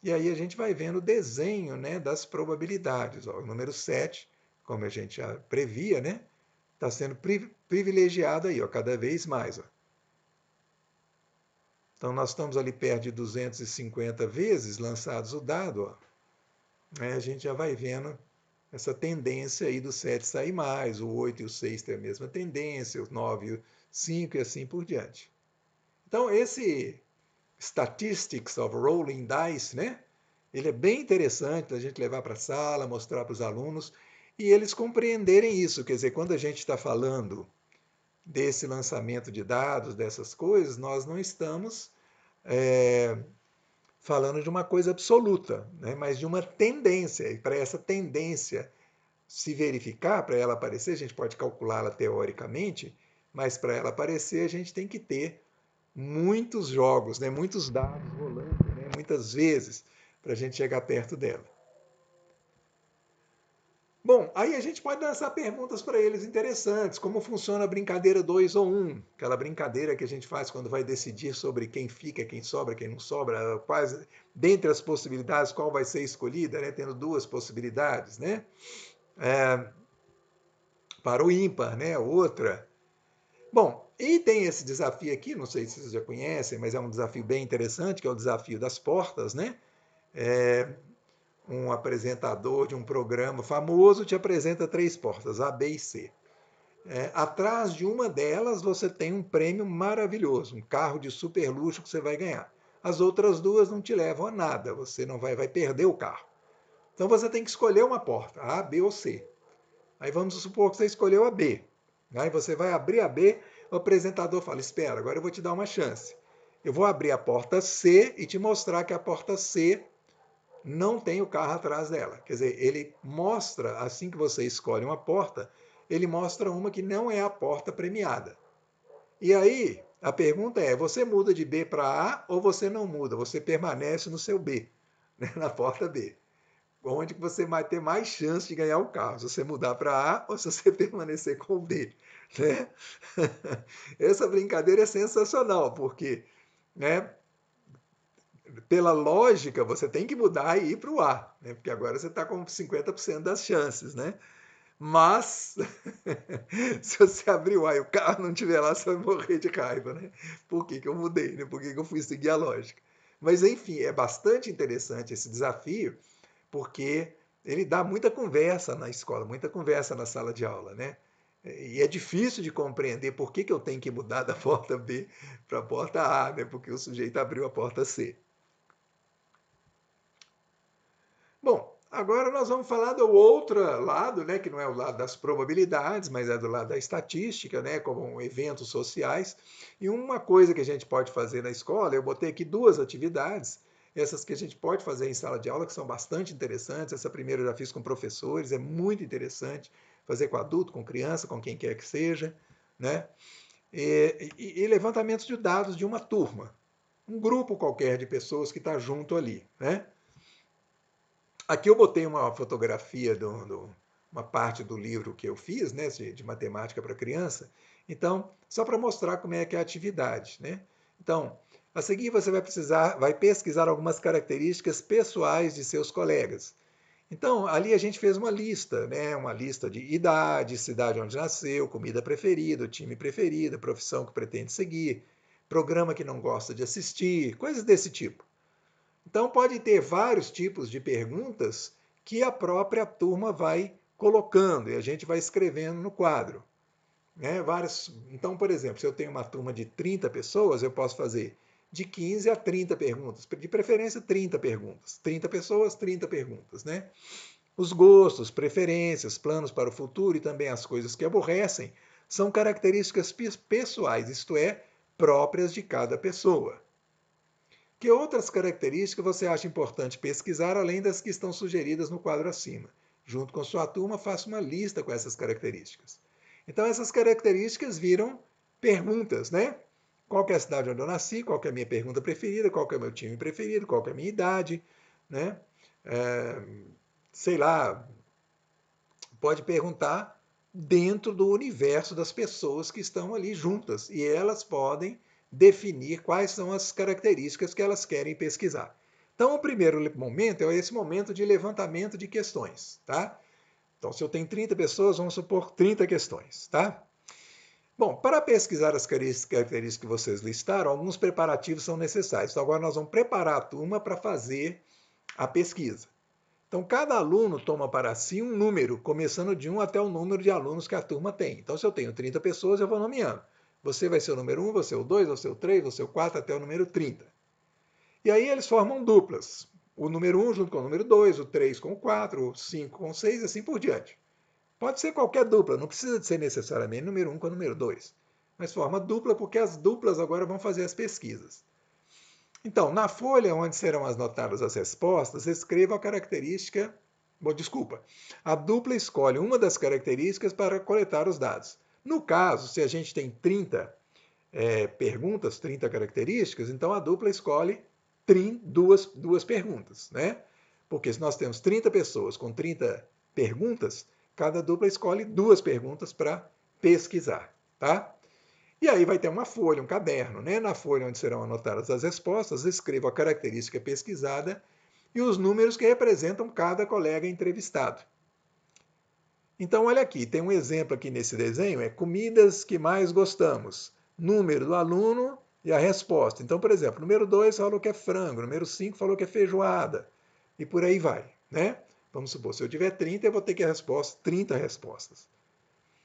E aí a gente vai vendo o desenho, né, das probabilidades. Ó. O número 7, como a gente já previa, né, está sendo privilegiado aí, ó, cada vez mais. Ó. Então, nós estamos ali perto de 250 vezes lançados o dado. Ó. Aí a gente já vai vendo essa tendência aí do 7 sair mais, o 8 e o 6 têm a mesma tendência, o 9 e o 5 e assim por diante. Então, esse Statistics of Rolling Dice, né? Ele é bem interessante a gente levar para a sala, mostrar para os alunos e eles compreenderem isso. Quer dizer, quando a gente está falando desse lançamento de dados, dessas coisas, nós não estamos é, falando de uma coisa absoluta, né? Mas de uma tendência. E para essa tendência se verificar, para ela aparecer, a gente pode calculá-la teoricamente, mas para ela aparecer, a gente tem que ter muitos jogos, né? Muitos dados rolando, né? Muitas vezes, para a gente chegar perto dela. Bom, aí a gente pode lançar perguntas para eles interessantes, como funciona a brincadeira 2 ou 1, aquela brincadeira que a gente faz quando vai decidir sobre quem fica, quem sobra, quem não sobra, quais, dentre as possibilidades, qual vai ser escolhida, né? Tendo duas possibilidades, né? É, para o ímpar, né? Outra. Bom, e tem esse desafio aqui, não sei se vocês já conhecem, mas é um desafio bem interessante, que é o desafio das portas, né? É, um apresentador de um programa famoso te apresenta três portas, A, B e C. Atrás de uma delas você tem um prêmio maravilhoso, um carro de super luxo que você vai ganhar. As outras duas não te levam a nada, você não vai perder o carro. Então você tem que escolher uma porta, A, B ou C. Aí vamos supor que você escolheu a B. Aí você vai abrir a B, o apresentador fala: espera, agora eu vou te dar uma chance. Eu vou abrir a porta C e te mostrar que a porta C não tem o carro atrás dela. Quer dizer, ele mostra, assim que você escolhe uma porta, ele mostra uma que não é a porta premiada. E aí, a pergunta é: você muda de B para A ou você não muda? Você permanece no seu B, né, na porta B. Onde que você vai ter mais chance de ganhar o carro? Se você mudar para A ou se você permanecer com o B, né? Essa brincadeira é sensacional, porque, né, pela lógica, você tem que mudar e ir para o A, né? Porque agora você está com 50% das chances, né? Mas, se você abrir o A e o carro não estiver lá, você vai morrer de raiva, né? Por que eu mudei, né? Por que eu fui seguir a lógica? Mas, enfim, é bastante interessante esse desafio, porque ele dá muita conversa na escola, muita conversa na sala de aula, né? E é difícil de compreender por que eu tenho que mudar da porta B para a porta A, né? Porque o sujeito abriu a porta C. Bom, agora nós vamos falar do outro lado, né, que não é o lado das probabilidades, mas é do lado da estatística, né, como eventos sociais. E uma coisa que a gente pode fazer na escola, eu botei aqui duas atividades, essas que a gente pode fazer em sala de aula, que são bastante interessantes. Essa primeira eu já fiz com professores, é muito interessante fazer com adulto, com criança, com quem quer que seja, né? E levantamentos de dados de uma turma, um grupo qualquer de pessoas que está junto ali, né? Aqui eu botei uma fotografia uma parte do livro que eu fiz, né, de matemática para criança. Então, só para mostrar como é que é a atividade, né? Então, a seguir você vai pesquisar algumas características pessoais de seus colegas. Então, ali a gente fez uma lista, né? Uma lista de idade, cidade onde nasceu, comida preferida, time preferido, profissão que pretende seguir, programa que não gosta de assistir, coisas desse tipo. Então, pode ter vários tipos de perguntas que a própria turma vai colocando e a gente vai escrevendo no quadro. Né? Então, por exemplo, se eu tenho uma turma de 30 pessoas, eu posso fazer de 15 a 30 perguntas, de preferência 30 perguntas. 30 pessoas, 30 perguntas. Né? Os gostos, preferências, planos para o futuro e também as coisas que aborrecem são características pessoais, isto é, próprias de cada pessoa. Que outras características você acha importante pesquisar além das que estão sugeridas no quadro acima? Junto com sua turma, faça uma lista com essas características. Então, essas características viram perguntas, né? Qual é a cidade onde eu nasci? Qual é a minha pergunta preferida? Qual é o meu time preferido? Qual é a minha idade? Né? É, sei lá, pode perguntar dentro do universo das pessoas que estão ali juntas e elas podem definir quais são as características que elas querem pesquisar. Então, o primeiro momento é esse momento de levantamento de questões, tá? Então, se eu tenho 30 pessoas, vamos supor 30 questões, tá? Bom, para pesquisar as características que vocês listaram, alguns preparativos são necessários. Então, agora nós vamos preparar a turma para fazer a pesquisa. Então, cada aluno toma para si um número, começando de 1 até o número de alunos que a turma tem. Então, se eu tenho 30 pessoas, eu vou nomeando. Você vai ser o número 1, você é o 2, você é o 3, você é o 4, até o número 30. E aí eles formam duplas. O número 1 junto com o número 2, o 3 com o 4, o 5 com o 6, e assim por diante. Pode ser qualquer dupla, não precisa de ser necessariamente número 1 com o número 2. mas forma dupla porque as duplas agora vão fazer as pesquisas. Então, na folha onde serão anotadas as respostas, escreva a característica. Bom, desculpa. A dupla escolhe uma das características para coletar os dados. No caso, se a gente tem 30 perguntas, 30 características, então a dupla escolhe duas perguntas, né? Porque se nós temos 30 pessoas com 30 perguntas, cada dupla escolhe duas perguntas para pesquisar, tá? E aí vai ter uma folha, um caderno, né? Na folha onde serão anotadas as respostas, escreva a característica pesquisada e os números que representam cada colega entrevistado. Então, olha aqui, tem um exemplo aqui nesse desenho, é comidas que mais gostamos. Número do aluno e a resposta. Então, por exemplo, número 2 falou que é frango, número 5 falou que é feijoada, e por aí vai, né? Vamos supor, se eu tiver 30, eu vou ter que a resposta, 30 respostas.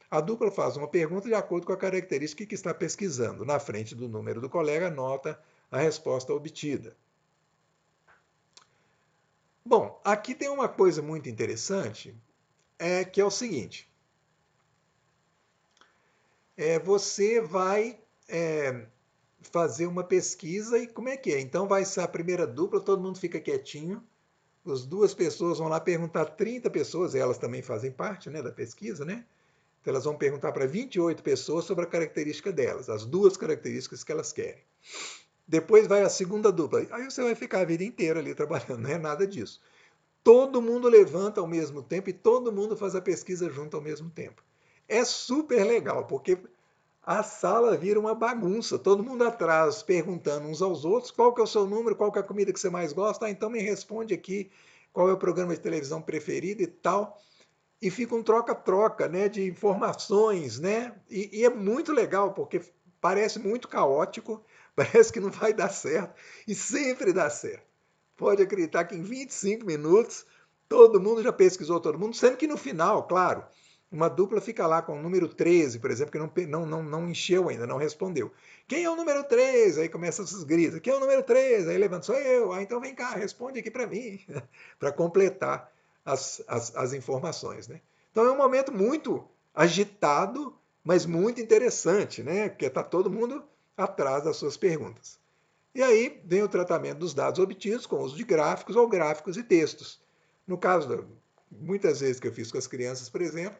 A dupla faz uma pergunta de acordo com a característica que está pesquisando. Na frente do número do colega, anota a resposta obtida. Bom, aqui tem uma coisa muito interessante, que é o seguinte. Você vai fazer uma pesquisa e como é que é? Então vai ser a primeira dupla, todo mundo fica quietinho, as duas pessoas vão lá perguntar 30 pessoas, elas também fazem parte, né, da pesquisa, né? Então elas vão perguntar para 28 pessoas sobre a característica delas, as duas características que elas querem. Depois vai a segunda dupla. Aí você vai ficar a vida inteira ali trabalhando, não é nada disso. Todo mundo levanta ao mesmo tempo e todo mundo faz a pesquisa junto ao mesmo tempo. É super legal, porque a sala vira uma bagunça, todo mundo atrás perguntando uns aos outros qual que é o seu número, qual que é a comida que você mais gosta, então me responde aqui qual é o programa de televisão preferido e tal. E fica um troca-troca, né, de informações, né? E é muito legal, porque parece muito caótico, parece que não vai dar certo, e sempre dá certo. Pode acreditar que em 25 minutos todo mundo já pesquisou todo mundo, sendo que no final, claro, uma dupla fica lá com o número 13, por exemplo, que não encheu ainda, não respondeu. Quem é o número 13? Aí começa esses gritos. Quem é o número 13? Aí levanta, sou eu. Ah, então vem cá, responde aqui para mim, para completar as informações. Né? Então é um momento muito agitado, mas muito interessante, né? Porque está todo mundo atrás das suas perguntas. E aí vem o tratamento dos dados obtidos com o uso de gráficos ou gráficos e textos. No caso, muitas vezes que eu fiz com as crianças, por exemplo,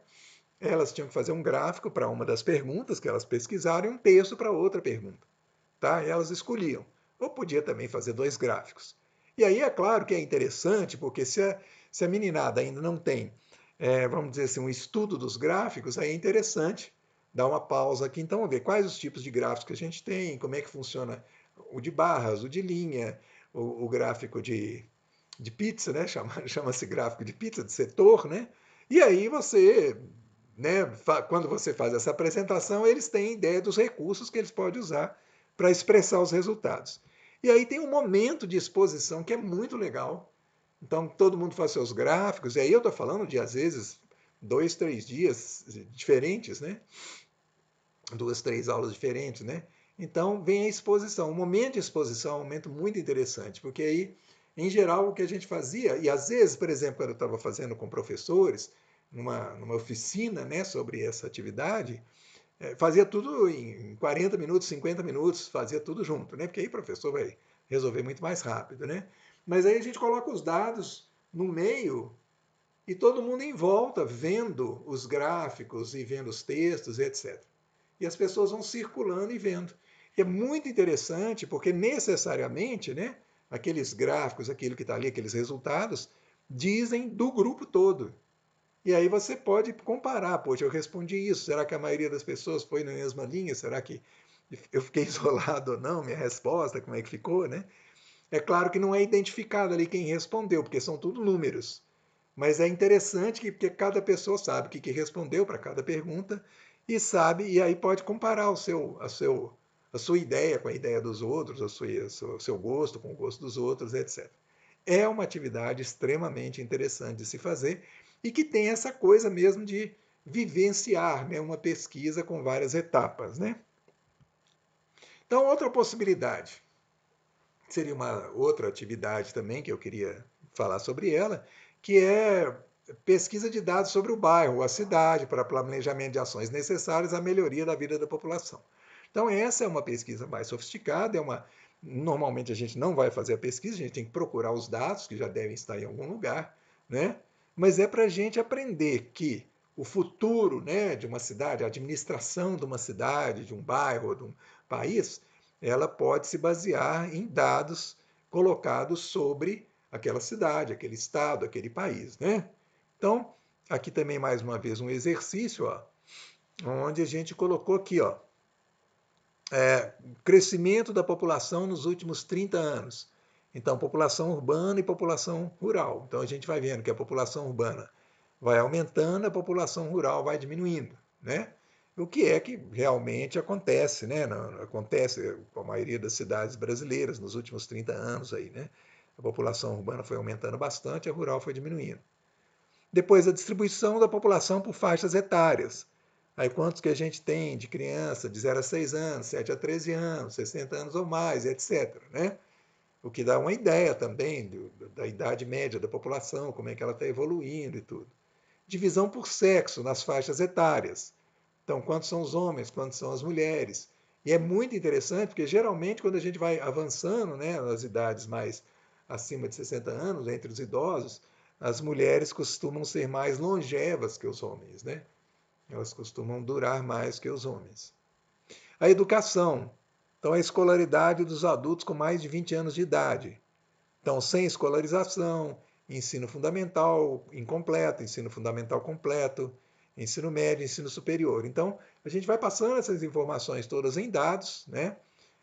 elas tinham que fazer um gráfico para uma das perguntas que elas pesquisaram e um texto para outra pergunta. Tá? E elas escolhiam. Ou podia também fazer dois gráficos. E aí é claro que é interessante, porque se a meninada ainda não tem, vamos dizer assim, um estudo dos gráficos, aí é interessante dar uma pausa aqui. Então, vamos ver quais os tipos de gráficos que a gente tem, como é que funciona o de barras, o de linha, o gráfico de pizza, né? Chama-se gráfico de pizza, de setor, né? E aí você, né, quando você faz essa apresentação, eles têm ideia dos recursos que eles podem usar para expressar os resultados. E aí tem um momento de exposição que é muito legal. Então todo mundo faz seus gráficos, e aí eu estou falando de, às vezes, 2, 3 dias diferentes, né? 2, 3 aulas diferentes, né? Então vem a exposição. O momento de exposição é um momento muito interessante, porque aí, em geral, o que a gente fazia, e às vezes, por exemplo, quando eu estava fazendo com professores, numa oficina, né, sobre essa atividade, fazia tudo em 40 minutos, 50 minutos, fazia tudo junto, né? Porque aí o professor vai resolver muito mais rápido, né? Mas aí a gente coloca os dados no meio e todo mundo em volta vendo os gráficos e vendo os textos, etc. E as pessoas vão circulando e vendo. E é muito interessante porque necessariamente, né, aqueles gráficos, aquilo que está ali, aqueles resultados, dizem do grupo todo. E aí você pode comparar, poxa, eu respondi isso, será que a maioria das pessoas foi na mesma linha? Será que eu fiquei isolado ou não? Minha resposta, como é que ficou, né? É claro que não é identificado ali quem respondeu, porque são tudo números. Mas é interessante porque cada pessoa sabe o que respondeu para cada pergunta e sabe, e aí pode comparar a sua ideia com a ideia dos outros, o seu gosto com o gosto dos outros, etc. É uma atividade extremamente interessante de se fazer e que tem essa coisa mesmo de vivenciar, né, uma pesquisa com várias etapas. Né? Então, outra possibilidade seria uma outra atividade também que eu queria falar sobre ela, que é pesquisa de dados sobre o bairro, a cidade, para planejamento de ações necessárias à melhoria da vida da população. Então, essa é uma pesquisa mais sofisticada, normalmente a gente não vai fazer a pesquisa, a gente tem que procurar os dados, que já devem estar em algum lugar, né? Mas é para a gente aprender que o futuro, né, de uma cidade, a administração de uma cidade, de um bairro, de um país, ela pode se basear em dados colocados sobre aquela cidade, aquele estado, aquele país, né? Então, aqui também mais uma vez um exercício, ó, onde a gente colocou aqui, ó, crescimento da população nos últimos 30 anos. Então, população urbana e população rural. Então, a gente vai vendo que a população urbana vai aumentando, a população rural vai diminuindo, né? O que é que realmente acontece, né? Acontece com a maioria das cidades brasileiras nos últimos 30 anos aí, né? A população urbana foi aumentando bastante, a rural foi diminuindo. Depois, a distribuição da população por faixas etárias. Aí, quantos que a gente tem de criança de 0 a 6 anos, 7 a 13 anos, 60 anos ou mais, etc. Né? O que dá uma ideia também da idade média da população, como é que ela está evoluindo e tudo. Divisão por sexo nas faixas etárias. Então, quantos são os homens, quantos são as mulheres. E é muito interessante, porque geralmente quando a gente vai avançando, né, nas idades mais acima de 60 anos, entre os idosos, as mulheres costumam ser mais longevas que os homens, né? Elas costumam durar mais que os homens. A educação. Então, a escolaridade dos adultos com mais de 20 anos de idade. Então, sem escolarização, ensino fundamental incompleto, ensino fundamental completo, ensino médio, ensino superior. Então, a gente vai passando essas informações todas em dados, né?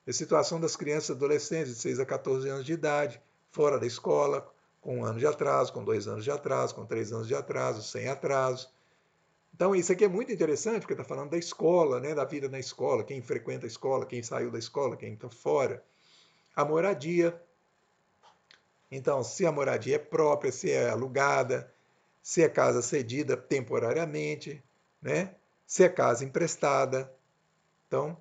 A situação das crianças e adolescentes de 6 a 14 anos de idade, fora da escola, com 1 ano de atraso, com 2 anos de atraso, com 3 anos de atraso, sem atraso. Então, isso aqui é muito interessante, porque está falando da escola, né? Da vida na escola, quem frequenta a escola, quem saiu da escola, quem está fora. A moradia, então, se a moradia é própria, se é alugada, se é casa cedida temporariamente, né? Se é casa emprestada. Então,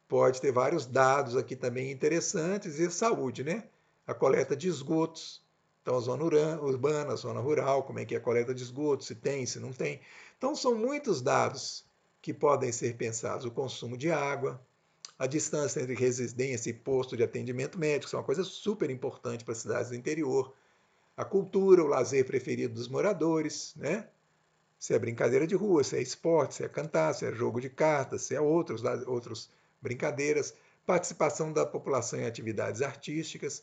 pode ter vários dados aqui também interessantes. E saúde, né? A coleta de esgotos. Então, a zona urbana, a zona rural, como é que é a coleta de esgotos, se tem, se não tem. Então, são muitos dados que podem ser pensados. O consumo de água, a distância entre residência e posto de atendimento médico, isso é uma coisa super importante para cidades do interior. A cultura, o lazer preferido dos moradores, né? Se é brincadeira de rua, se é esporte, se é cantar, se é jogo de cartas, se é outros brincadeiras, participação da população em atividades artísticas.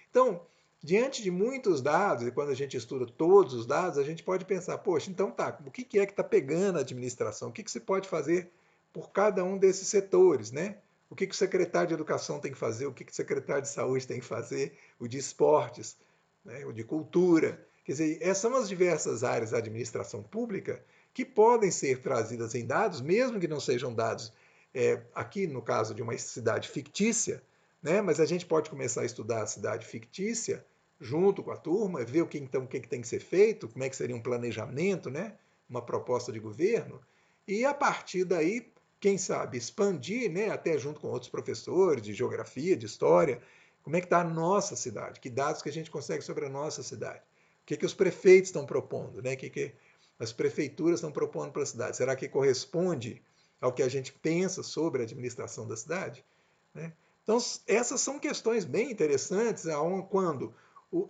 Então, diante de muitos dados, e quando a gente estuda todos os dados, a gente pode pensar, poxa, então tá, o que é que está pegando a administração? O que se pode fazer por cada um desses setores, né? O que o secretário de Educação tem que fazer, o que o secretário de Saúde tem que fazer, o de esportes, né? O de cultura. Quer dizer, essas são as diversas áreas da administração pública que podem ser trazidas em dados, mesmo que não sejam dados, aqui no caso de uma cidade fictícia, né? Mas a gente pode começar a estudar a cidade fictícia junto com a turma, ver o que tem que ser feito, como é que seria um planejamento, né? Uma proposta de governo, e a partir daí, quem sabe, expandir, né? Até junto com outros professores de geografia, de história, como é que está a nossa cidade, que dados que a gente consegue sobre a nossa cidade, o que os prefeitos estão propondo, né? O que as prefeituras estão propondo para a cidade, será que corresponde ao que a gente pensa sobre a administração da cidade? Né? Então, essas são questões bem interessantes, quando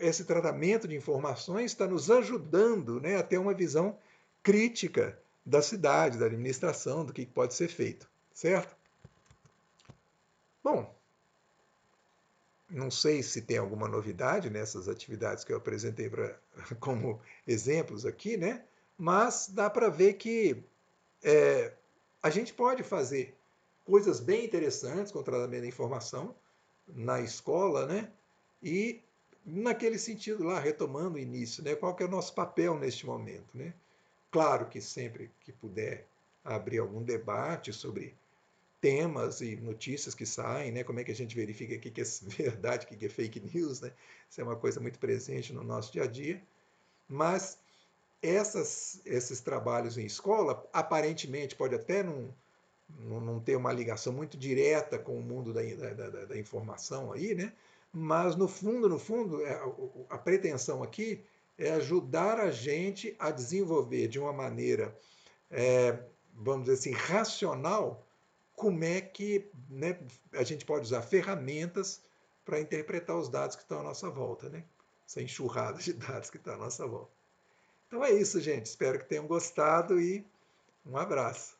esse tratamento de informações está nos ajudando, né, a ter uma visão crítica da cidade, da administração, do que pode ser feito, certo? Bom, não sei se tem alguma novidade nessas atividades que eu apresentei como exemplos aqui, né? Mas dá para ver que a gente pode fazer coisas bem interessantes com o tratamento da informação na escola, né? E naquele sentido lá, retomando o início, né? Qual que é o nosso papel neste momento, né? Claro que sempre que puder abrir algum debate sobre temas e notícias que saem, né? Como é que a gente verifica o que é verdade, o que é fake news, né? Isso é uma coisa muito presente no nosso dia a dia. Mas esses trabalhos em escola, aparentemente, pode até não ter uma ligação muito direta com o mundo da informação aí, né? Mas no fundo, a pretensão aqui é ajudar a gente a desenvolver de uma maneira, vamos dizer assim, racional, como é que, né, a gente pode usar ferramentas para interpretar os dados que estão à nossa volta, né? Essa enxurrada de dados que está à nossa volta. Então é isso, gente. Espero que tenham gostado e um abraço.